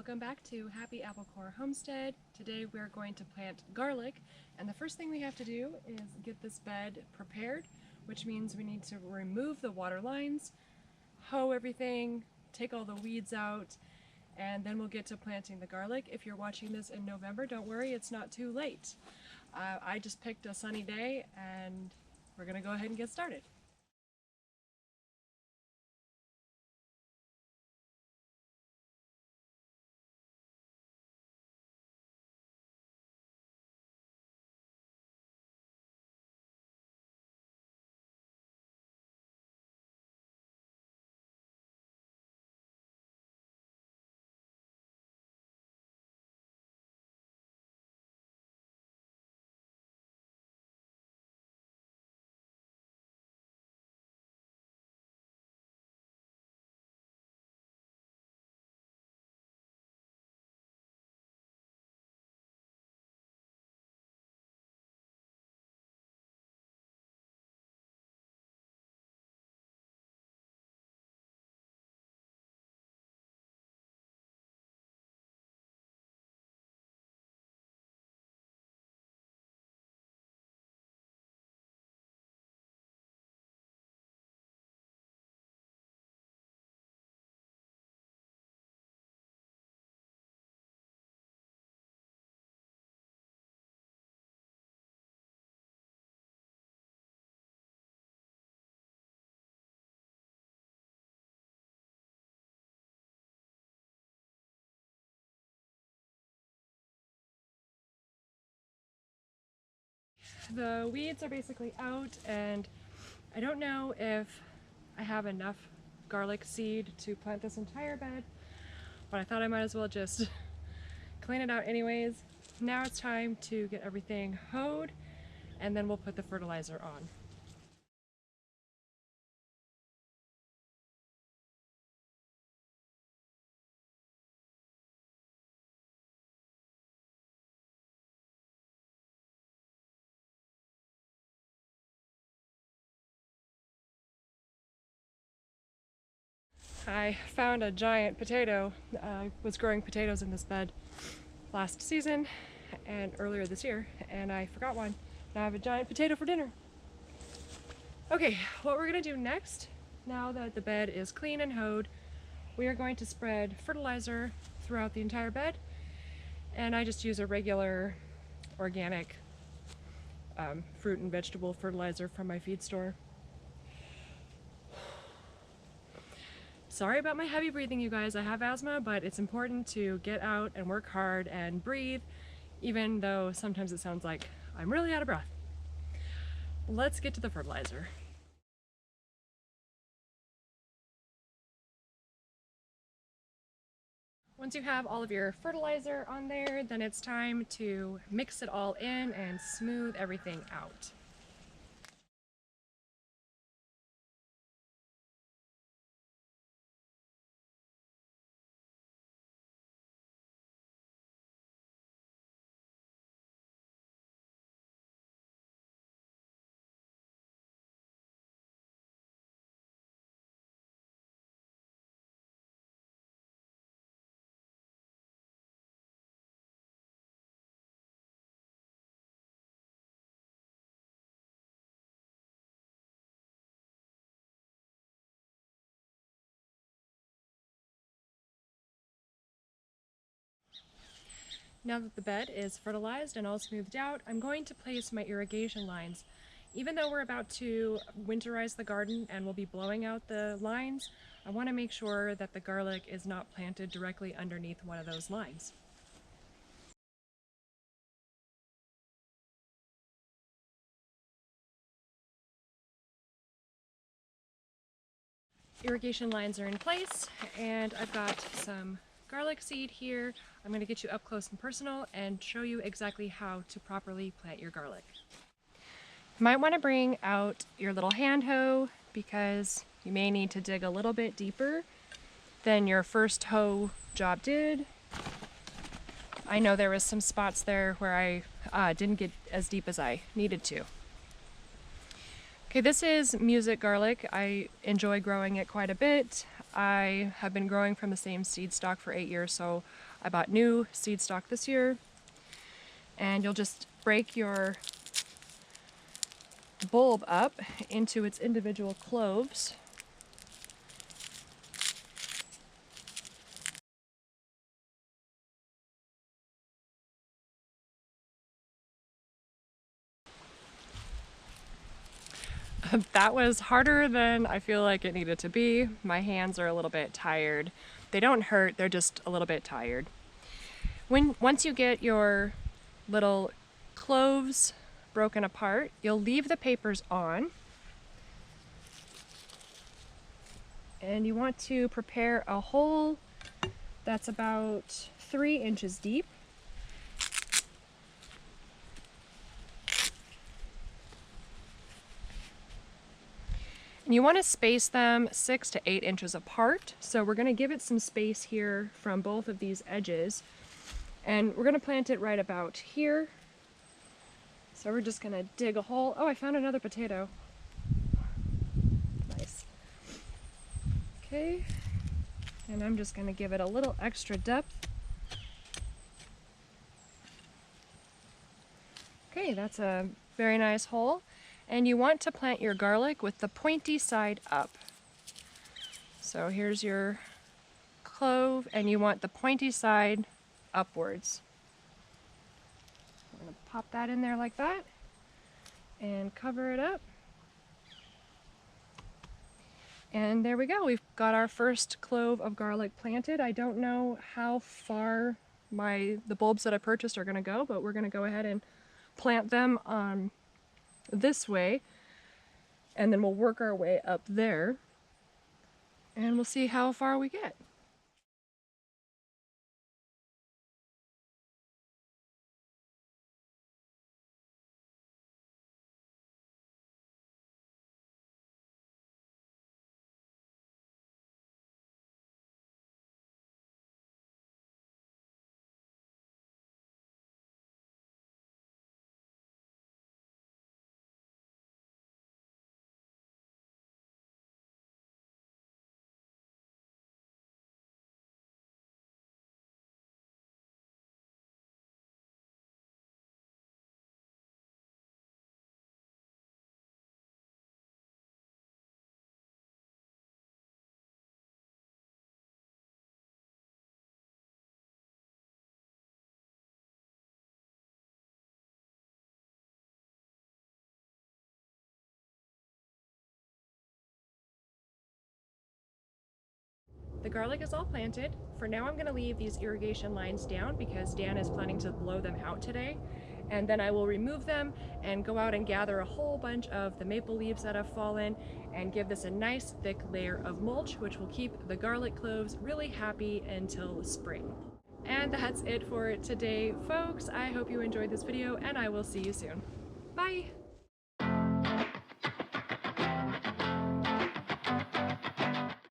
welcome back to Happy Apple Core Homestead. Today we're going to plant garlic, and the first thing we have to do is get this bed prepared, which means we need to remove the water lines, hoe everything, take all the weeds out, and then we'll get to planting the garlic. If you're watching this in November, don't worry, it's not too late. I just picked a sunny day and we're going to go ahead and get started. The weeds are basically out, and I don't know if I have enough garlic seed to plant this entire bed, but I thought I might as well just clean it out anyways. Now it's time to get everything hoed, and then we'll put the fertilizer on. I found a giant potato. I was growing potatoes in this bed last season and earlier this year, and I forgot one. Now I have a giant potato for dinner. Okay, what we're gonna do next, now that the bed is clean and hoed, we are going to spread fertilizer throughout the entire bed, and I just use a regular organic fruit and vegetable fertilizer from my feed store. Sorry about my heavy breathing, you guys. I have asthma, but it's important to get out and work hard and breathe, even though sometimes it sounds like I'm really out of breath. Let's get to the fertilizer. Once you have all of your fertilizer on there, then it's time to mix it all in and smooth everything out. Now that the bed is fertilized and all smoothed out, I'm going to place my irrigation lines. Even though we're about to winterize the garden and we'll be blowing out the lines, I want to make sure that the garlic is not planted directly underneath one of those lines. Irrigation lines are in place, and I've got some garlic seed here. I'm going to get you up close and personal and show you exactly how to properly plant your garlic. You might want to bring out your little hand hoe because you may need to dig a little bit deeper than your first hoe job did. I know there was some spots there where I didn't get as deep as I needed to. Okay, this is music garlic. I enjoy growing it quite a bit. I have been growing from the same seed stock for 8 years, so I bought new seed stock this year, and you'll just break your bulb up into its individual cloves. That was harder than I feel like it needed to be. My hands are a little bit tired. They don't hurt, they're just a little bit tired. Once you get your little cloves broken apart, you'll leave the papers on. And you want to prepare a hole that's about 3 inches deep. And you want to space them 6 to 8 inches apart. So we're going to give it some space here from both of these edges. And we're going to plant it right about here. So we're just going to dig a hole. Oh, I found another potato. Nice. Okay. And I'm just going to give it a little extra depth. Okay, that's a very nice hole. And you want to plant your garlic with the pointy side up. So here's your clove, and you want the pointy side upwards. I'm going to pop that in there like that and cover it up. And there we go. We've got our first clove of garlic planted. I don't know how far the bulbs that I purchased are going to go, but we're going to go ahead and plant them this way, and then we'll work our way up there, and we'll see how far we get. The garlic is all planted. For now, I'm going to leave these irrigation lines down because Dan is planning to blow them out today. And then I will remove them and go out and gather a whole bunch of the maple leaves that have fallen and give this a nice thick layer of mulch, which will keep the garlic cloves really happy until spring. And that's it for today, folks. I hope you enjoyed this video, and I will see you soon. Bye!